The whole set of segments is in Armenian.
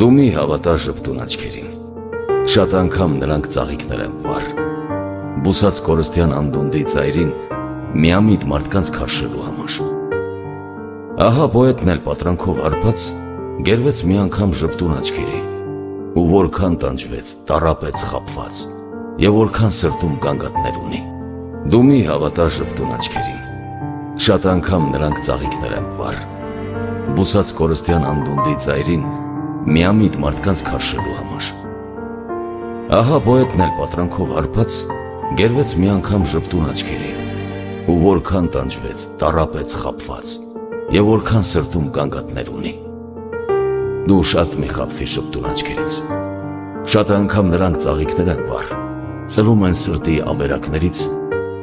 Դու մի հավատա ժպտուն աչքերին, շատ անգամ նրանք ծաղիկներ են վառ, բուսած կորստյան անդունդի ծայրին միամիտ մարդկանց քարշելու համար։ Ահա պոետն էլ պատրանքով հարբած գերվեց մի անգամ ժպտուն աչքերի, ու որքան տանջվեց, տառապեց խաբված, և որքան սրտում գանգատներ ունի։ Դու մի հավատա ժպտուն աչքերին, շատ անգամ նրանք ծաղիկներ են վառ, բուսած կորստյան անդունդի ծայրին միամիտ մարդկանց քարշելու համար։ Ահա պոետն էլ պատրանքով հարբած գերվեց մի անգամ ժպտուն աչքերի, ու որքան տանջվեց, տառապեց խաբված, և որքան սրտում գանգատներ ունի։ Դու շատ մի խաբվի ժպտուն աչքերից, շատ անգամ նրանք ծաղիկներ են վառ, ծլում են սրտի ավերակներից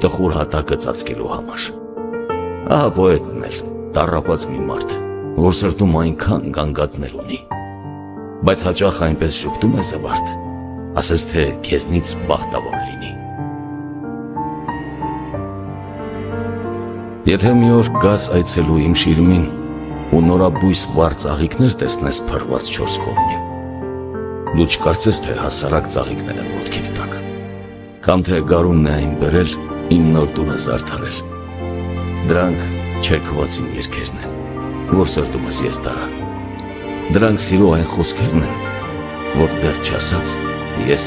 տխուր հատակը ծածկելու համար։ Ահա պոետն էլ տառապած մի մարդ, որ սրտում այնքան գանգատներ ունի, բայց հաճախ այնպես ժպտում է զվարթ, ասես թե քեզնից բախտավոր լինի։ Եթե մի օր գաս այցելու իմ շիրիմին ու նորաբույս վառ ծաղիկներ տեսնես փռված չորս կողմին, դու չկարծես, թե հասարակ ծաղիկներ են ոտքիդ տակ, կամ թե գարունն է այն բերել իմ նոր տունը զարդարել։ Դրանք չերքված իմ երգերն են, որ սրտումս ես տարա։ Դրանք սիրո այն խոսքերն են, որ դեռ չասած ես